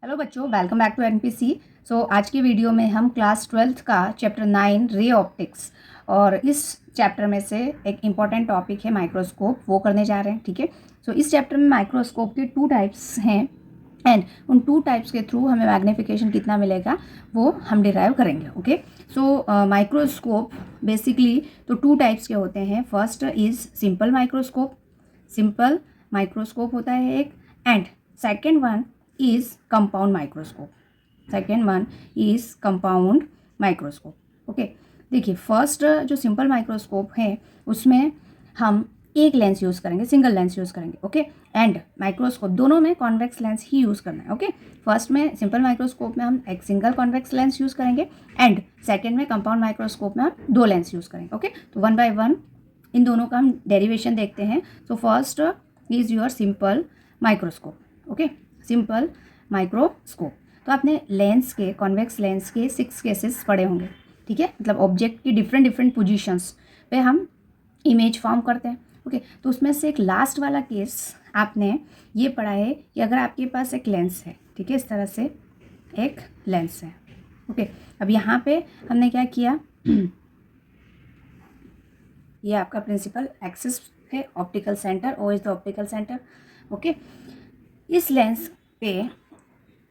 Hello बच्चों, welcome back to NPC. आज की वीडियो में हम क्लास 12th का चैप्टर 9 रे ऑप्टिक्स और इस चैप्टर में से एक इम्पॉर्टेंट टॉपिक है माइक्रोस्कोप, वो करने जा रहे हैं। ठीक है, इस चैप्टर में माइक्रोस्कोप के 2 टाइप्स हैं एंड उन 2 टाइप्स के थ्रू हमें मैग्नीफिकेशन कितना मिलेगा वो हम डिराइव करेंगे। ओके, माइक्रोस्कोप बेसिकली तो 2 टाइप्स के होते हैं। फर्स्ट इज़ सिंपल माइक्रोस्कोप होता है एक, and second one is compound microscope। Okay, देखिए फर्स्ट जो सिंपल माइक्रोस्कोप है उसमें हम एक लेंस यूज़ करेंगे, सिंगल लेंस यूज़ करेंगे। ओके, एंड माइक्रोस्कोप दोनों में कॉन्वेक्स लेंस ही यूज़ करना है। ओके, फर्स्ट में सिंपल माइक्रोस्कोप में हम एक सिंगल कॉन्वेक्स लेंस यूज़ करेंगे एंड सेकेंड में कंपाउंड माइक्रोस्कोप में हम 2 लेंस यूज़ करेंगे। ओके, तो 1 बाय 1 इन दोनों का हम डेरिवेशन देखते हैं। First is your simple microscope. Okay, simple microscope, तो आपने लेंस के, कॉन्वेक्स लेंस के 6 केसेस पढ़े होंगे। ठीक है, मतलब ऑब्जेक्ट की डिफरेंट पोजीशंस पे हम इमेज फॉर्म करते हैं। ओके, तो उसमें से एक लास्ट वाला केस आपने ये पढ़ा है कि अगर आपके पास एक लेंस है, ठीक है, इस तरह से एक लेंस है। ओके, अब यहाँ पे हमने क्या किया, ये आपका प्रिंसिपल एक्सिस है, optical centre, O is the optical centre. Okay, इस लेंस पे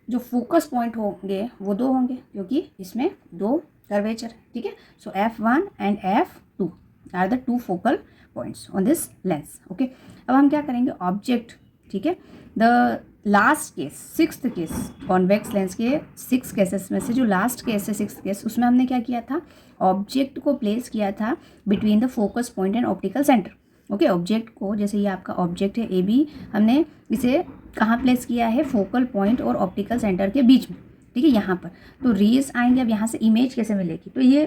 जो फोकस पॉइंट होंगे वो 2 होंगे क्योंकि इसमें 2 कर्वेचर है। ठीक है, so F1 and F2 are the 2 focal points on this lens. Okay, अब हम क्या करेंगे, ऑब्जेक्ट, ठीक है, the last case, 6th case, convex lens के 6 केसेस में से जो लास्ट केस है, 6th केस, उसमें हमने क्या किया था, ऑब्जेक्ट को प्लेस किया था between the focus point and optical centre. Okay, object को, जैसे ये आपका ऑब्जेक्ट है AB, हमने इसे कहाँ प्लेस किया है, फोकल पॉइंट और ऑप्टिकल सेंटर के बीच में। ठीक है, यहाँ पर तो रेज आएंगे। अब यहाँ से इमेज कैसे मिलेगी, तो ये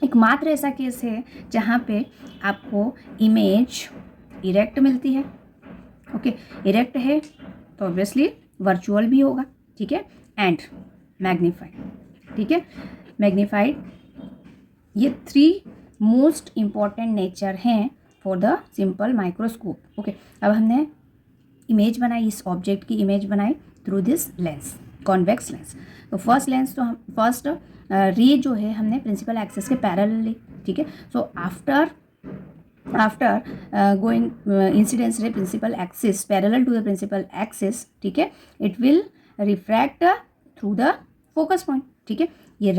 एकमात्र ऐसा केस है जहाँ पे आपको इमेज इरेक्ट मिलती है। ओके, इरेक्ट है तो ऑब्वियसली वर्चुअल भी होगा। ठीक है, एंड मैग्नीफाइड। ठीक है, मैग्नीफाइड, ये 3 मोस्ट इम्पॉर्टेंट नेचर हैं for the simple microscope. Okay, अब हमने इमेज बनाई, इस ऑब्जेक्ट की इमेज बनाई through this lens, convex lens. तो फर्स्ट लेंस, तो हम फर्स्ट रे जो है हमने प्रिंसिपल एक्सिस के पैरेलल ली। ठीक है, so after going incidence ray principal axis parallel to the principal axis, ठीक है, it will refract through the focus point. ठीक है, ये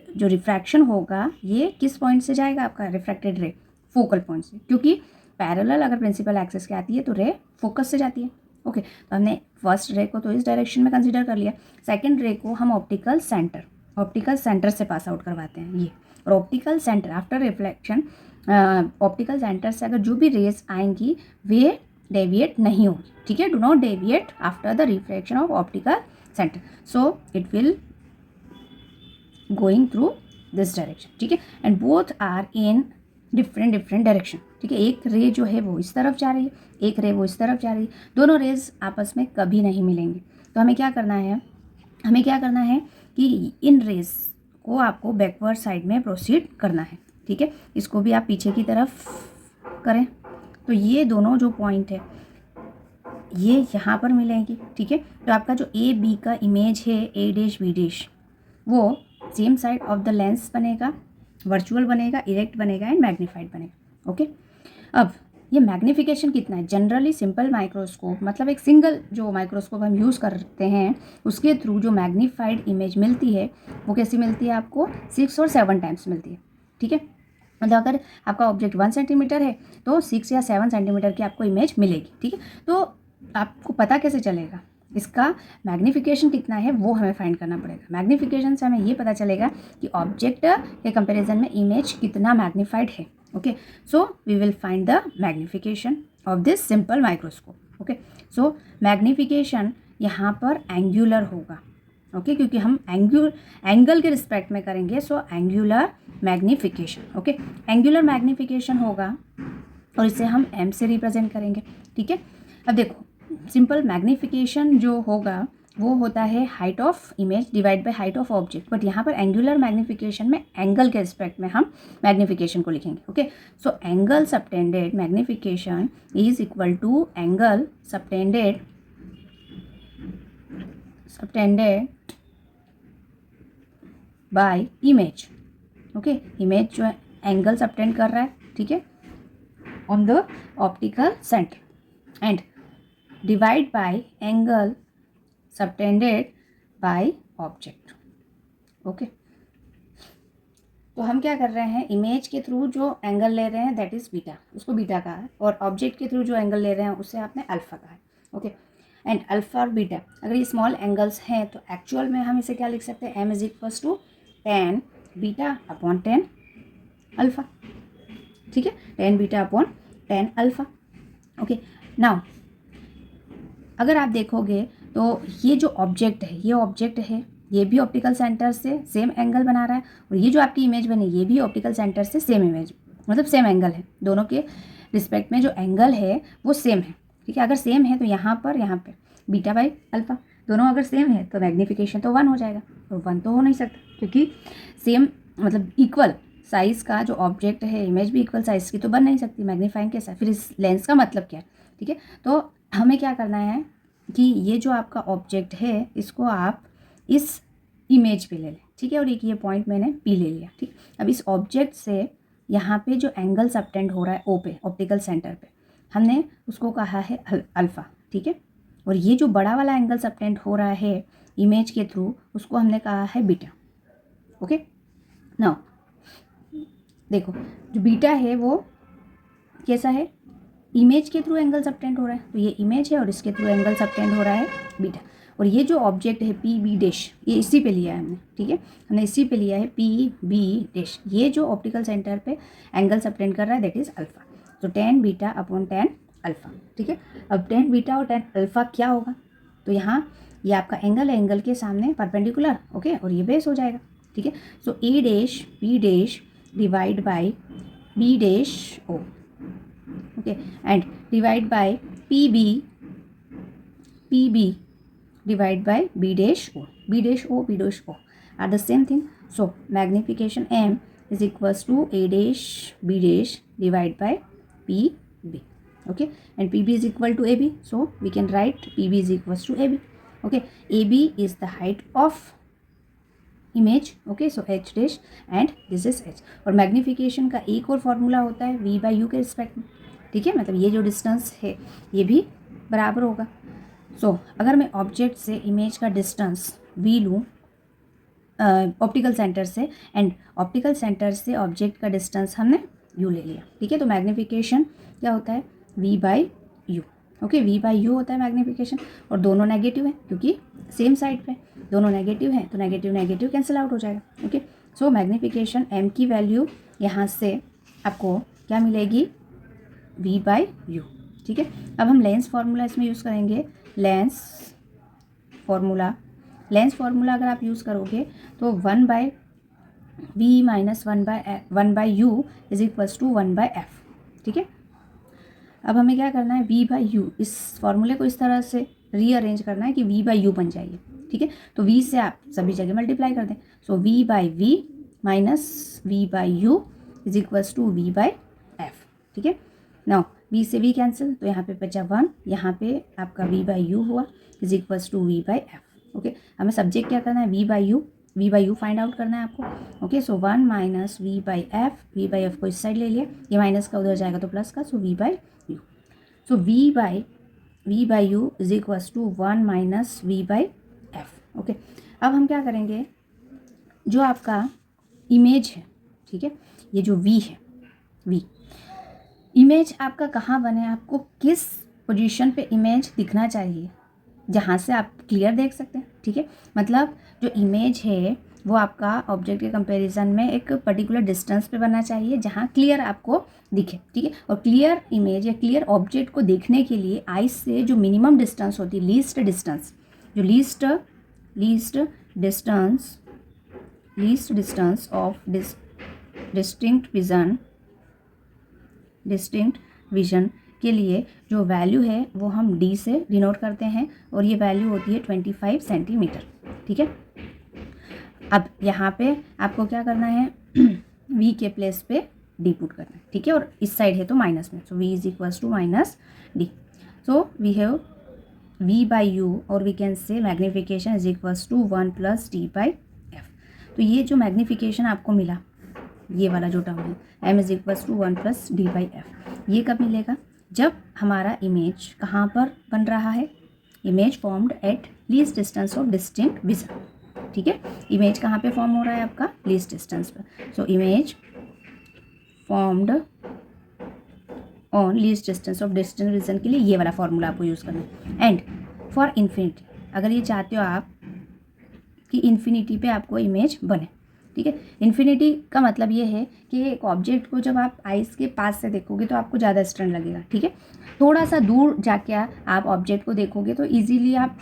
जो रिफ्रैक्शन होगा ये किस पॉइंट से जाएगा, आपका रिफ्रैक्टेड रे फोकल पॉइंट से, क्योंकि पैरेलल अगर प्रिंसिपल एक्सिस के आती है तो रे फोकस से जाती है। ओके, तो हमने फर्स्ट रे को तो इस डायरेक्शन में कंसीडर कर लिया, सेकंड रे को हम ऑप्टिकल सेंटर से पास आउट करवाते हैं ये, और optical centre after reflection, optical centre से अगर जो भी रेज आएंगी वे डेविएट नहीं होगी। ठीक है, do not deviate after the reflection of optical centre, so it will going through this direction. ठीक है, and both are in different direction. ठीक है, एक रे जो है वो इस तरफ जा रही है, एक रे वो इस तरफ जा रही है, दोनों रेज आपस में कभी नहीं मिलेंगे। तो हमें क्या करना है कि इन रेज को आपको बैकवर्ड साइड में प्रोसीड करना है। ठीक है, इसको भी आप पीछे की तरफ करें तो ये दोनों जो पॉइंट है ये यहाँ पर मिलेंगी। ठीक है, तो आपका जो AB का इमेज है, A' B' वो same side of the lens बनेगा, वर्चुअल बनेगा, इरेक्ट बनेगा एंड मैग्नीफाइड बनेगा। ओके, अब ये मैग्नीफिकेशन कितना है, जनरली सिंपल माइक्रोस्कोप, मतलब एक सिंगल जो माइक्रोस्कोप हम यूज़ करते हैं उसके थ्रू जो मैग्नीफाइड इमेज मिलती है वो कैसी मिलती है, आपको 6 और 7 टाइम्स मिलती है। ठीक है, मतलब अगर आपका ऑब्जेक्ट 1 सेंटीमीटर है तो 6 या 7 सेंटीमीटर की आपको इमेज मिलेगी। ठीक है, तो आपको पता कैसे चलेगा, इसका मैग्नीफिकेशन कितना है वो हमें फाइंड करना पड़ेगा। मैग्नीफिकेशन से हमें ये पता चलेगा कि ऑब्जेक्ट के कंपैरिजन में इमेज कितना मैग्नीफाइड है। Okay, so we will find the magnification of this simple microscope. Okay, so magnification यहाँ पर एंगुलर होगा। ओके, क्योंकि हम एंगल के रिस्पेक्ट में करेंगे, so angular magnification. Okay, angular magnification होगा और इसे हम M से रिप्रेजेंट करेंगे। ठीक है, अब देखो सिंपल मैग्नीफिकेशन जो होगा वो होता है height of image divide by height of object, but यहाँ पर एंगुलर मैग्नीफिकेशन में एंगल के रिस्पेक्ट में हम मैग्नीफिकेशन को लिखेंगे। Okay, so angle subtended magnification is equal to angle subtended subtended by image. Okay, image जो है एंगल सबटेंड कर रहा है, ठीक है, on the optical centre and divide by angle subtended by object. Okay, तो हम क्या कर रहे हैं, इमेज के थ्रू जो एंगल ले रहे हैं दैट इज़ बीटा, उसको बीटा कहा है, और ऑब्जेक्ट के थ्रू जो एंगल ले रहे हैं उसे आपने अल्फा कहा है। ओके, एंड अल्फा और बीटा अगर ये स्मॉल एंगल्स हैं तो एक्चुअल में हम इसे क्या लिख सकते हैं, M is equals to tan beta upon tan alpha. ठीक है, tan beta upon tan alpha. Okay, now अगर आप देखोगे तो ये जो ऑब्जेक्ट है, ये ऑब्जेक्ट है, ये भी ऑप्टिकल सेंटर से सेम एंगल बना रहा है, और ये जो आपकी इमेज बनी ये भी ऑप्टिकल सेंटर से सेम इमेज, मतलब सेम एंगल है, दोनों के रिस्पेक्ट में जो एंगल है वो सेम है। ठीक है, अगर सेम है तो यहाँ पे बीटा बाई अल्फा, दोनों अगर सेम है तो मैग्नीफिकेशन तो 1 हो जाएगा, और 1 तो हो नहीं सकता क्योंकि सेम मतलब इक्वल साइज़ का जो ऑब्जेक्ट है, इमेज भी इक्वल साइज़ की तो बन नहीं सकती, मैग्नीफाइंग के साथ। फिर इस लेंस का मतलब क्या है? ठीक है, तो हमें क्या करना है कि ये जो आपका ऑब्जेक्ट है इसको आप इस इमेज पे ले लें। ठीक है, और एक ये पॉइंट मैंने पी ले लिया। ठीक, अब इस ऑब्जेक्ट से यहाँ पे जो एंगल सबटेंड हो रहा है ओ पे, ऑप्टिकल सेंटर पे, हमने उसको कहा है अल्फ़ा। ठीक है, और ये जो बड़ा वाला एंगल सबटेंड हो रहा है इमेज के थ्रू उसको हमने कहा है बीटा। ओके, नाउ देखो जो बीटा है वो कैसा है, इमेज के थ्रू एंगल सबटेंड हो रहा है, तो ये इमेज है और इसके थ्रू एंगल सबटेंड हो रहा है बीटा। और ये जो ऑब्जेक्ट है पी बी डैश, ये इसी पे लिया है हमने। ठीक है, हमने इसी पे लिया है पी बी डैश, ये जो ऑप्टिकल सेंटर पे एंगल सबटेंड कर रहा है दैट इज़ अल्फा। तो ten beta upon tan alpha. ठीक है, अब टेन बीटा और टेन अल्फा क्या होगा, तो यहाँ ये आपका एंगल है, एंगल के सामने परपेंडिकुलर। ओके, और ये बेस हो जाएगा। ठीक है, so A dash B dash divide by B dash O. okay, and divide by pb divide by b dash o are the same thing. So magnification m is equals to a dash b dash divide by pb. Okay, and pb is equal to ab, so we can write pb is equals to ab. Okay, ab is the height of image. Okay, so H dash and this is H. और magnification का एक और formula होता है v by you के respect में। ठीक है, मतलब ये जो डिस्टेंस है ये भी बराबर होगा। सो अगर मैं ऑब्जेक्ट से इमेज का डिस्टेंस वी लूँ ऑप्टिकल सेंटर से, एंड ऑप्टिकल सेंटर से ऑब्जेक्ट का डिस्टेंस हमने यू ले लिया। ठीक है, तो मैग्नीफिकेशन क्या होता है, v by u. Okay, v by u होता है मैग्नीफिकेशन, और दोनों नेगेटिव है क्योंकि सेम साइड पे दोनों नेगेटिव हैं, तो नेगेटिव नेगेटिव कैंसिल आउट हो जाएगा। ओके, सो मैग्नीफिकेशन एम की वैल्यू यहाँ से आपको क्या मिलेगी, वी बाई यू। ठीक है, अब हम लेंस फार्मूला इसमें यूज़ करेंगे। लेंस फार्मूला अगर आप यूज़ करोगे तो 1 by v minus 1 by u is equals to 1 by f. ठीक है, अब हमें क्या करना है, वी बाई यू, इस फॉर्मूले को इस तरह से रीअरेंज करना है कि वी बाई यू बन जाएगी। ठीक है, तो वी से आप सभी जगह मल्टीप्लाई कर दें, so v by v minus v by u is equals to v by f. ठीक है, नाउ वी से वी कैंसिल, तो यहाँ पे बचा 1, यहाँ पे आपका वी बाई यू हुआ is equals to v by f. Okay, हमें सब्जेक्ट क्या करना है, v by u find out करना है आपको। Okay, so 1 minus v by f को इस साइड ले लिया, ये माइनस का उधर जाएगा तो प्लस का, so v by u. So v by u is equals to 1 minus v by f. Okay, अब हम क्या करेंगे, जो आपका इमेज है, ठीक है, ये जो वी है, वी इमेज आपका कहाँ बने, आपको किस पोजीशन पे इमेज दिखना चाहिए जहाँ से आप क्लियर देख सकते हैं। ठीक है, मतलब जो इमेज है वो आपका ऑब्जेक्ट के कंपैरिजन में एक पर्टिकुलर डिस्टेंस पे बनना चाहिए जहाँ क्लियर आपको दिखे। ठीक है, और क्लियर इमेज या क्लियर ऑब्जेक्ट को देखने के लिए आइज से जो मिनिमम डिस्टेंस होती है, least distance of distinct vision के लिए जो वैल्यू है वो हम डी से डिनोट करते हैं, और ये वैल्यू होती है 25 सेंटीमीटर। ठीक है, अब यहाँ पे आपको क्या करना है, वी के प्लेस पे डी पुट करना है। ठीक है, और इस साइड है तो माइनस में, so v is equals to minus d. So we have v/u और we can say magnification is equals to 1 + d/f। तो ये जो मैग्नीफिकेशन आपको मिला, ये वाला जो टर्म है m is equals to 1 + d/f, ये कब मिलेगा? जब हमारा इमेज कहाँ पर बन रहा है? Image formed at least distance of distinct vision. ठीक है, इमेज कहाँ पे फॉर्म हो रहा है आपका? लीस्ट डिस्टेंस पर। So image formed on least distance of distinct vision के लिए ये वाला फॉर्मूला आपको यूज़ करना है। एंड फॉर इन्फिनिटी, अगर ये चाहते हो आप कि इन्फिनिटी पे आपको इमेज बने, ठीक है। इन्फिनिटी का मतलब ये है कि एक ऑब्जेक्ट को जब आप आइस के पास से देखोगे तो आपको ज़्यादा स्ट्रेन लगेगा, ठीक है। थोड़ा सा दूर जाके आप ऑब्जेक्ट को देखोगे तो इजीली आप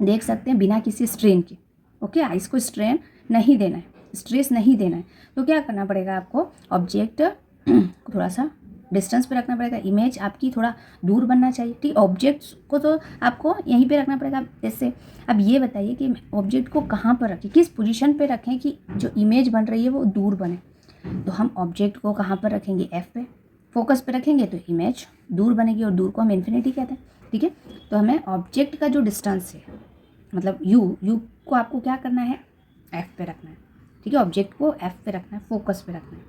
देख सकते हैं बिना किसी स्ट्रेन के। ओके, आइस को स्ट्रेन नहीं देना है, स्ट्रेस नहीं देना है, तो क्या करना पड़ेगा आपको? ऑब्जेक्ट को थोड़ा सा डिस्टेंस पे रखना पड़ेगा, इमेज आपकी थोड़ा दूर बनना चाहिए, ठीक। ऑब्जेक्ट्स को तो आपको यहीं पे रखना पड़ेगा। जैसे अब ये बताइए कि ऑब्जेक्ट को कहाँ पर रखें, किस पोजीशन पे रखें कि जो इमेज बन रही है वो दूर बने। तो हम ऑब्जेक्ट को कहाँ पर रखेंगे? एफ पे, फोकस पे रखेंगे तो इमेज दूर बनेगी, और दूर को हम इन्फिनिटी कहते हैं, ठीक है। तो हमें ऑब्जेक्ट का जो डिस्टेंस है, मतलब यू को आपको क्या करना है? एफ पे रखना है, ठीक है। ऑब्जेक्ट को एफ पे रखना है, फोकस पे रखना है,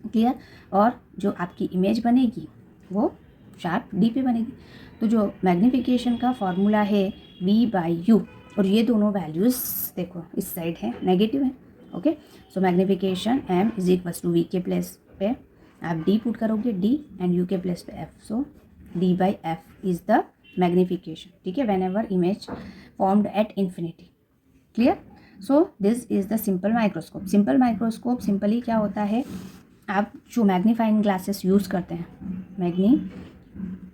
क्लियर। और जो आपकी इमेज बनेगी वो शार्प डी पे बनेगी। तो जो मैग्नीफिकेशन का फॉर्मूला है v/u, और ये दोनों वैल्यूज़ देखो इस साइड है, नेगेटिव है। Okay, so magnification m is equals to v के प्लेस पे आप d पुट करोगे, d एंड u के प्लेस पे f, so d/f is the magnification, ठीक है, whenever image formed at infinity, clear. So this is the simple microscope. Simple microscope simply क्या होता है, आप जो मैग्नीफाइंग ग्लासेस यूज़ करते हैं,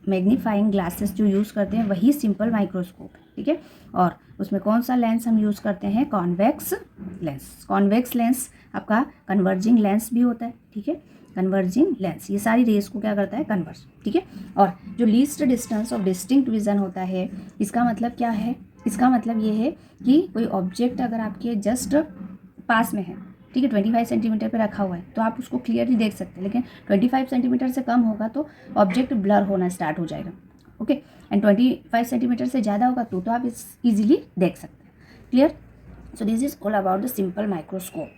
मैग्नीफाइंग ग्लासेस जो यूज़ करते हैं वही सिंपल माइक्रोस्कोप है, ठीक है। और उसमें कौन सा लेंस हम यूज़ करते हैं? Convex lens. कॉन्वेक्स लेंस आपका कन्वर्जिंग लेंस भी होता है, ठीक है, कन्वर्जिंग लेंस ये सारी रेस को क्या करता है? कन्वर्ज, ठीक है। और जो least distance of distinct vision होता है, इसका मतलब क्या है? इसका मतलब ये है कि कोई ऑब्जेक्ट अगर आपके जस्ट पास में है, ठीक है, 25 सेंटीमीटर पे रखा हुआ है, तो आप उसको क्लियरली देख सकते हैं, लेकिन 25 सेंटीमीटर से कम होगा तो ऑब्जेक्ट ब्लर होना स्टार्ट हो जाएगा। ओके, एंड 25 सेंटीमीटर से ज़्यादा होगा तो आप इस ईजिली देख सकते हैं, clear. So this is all about the simple microscope.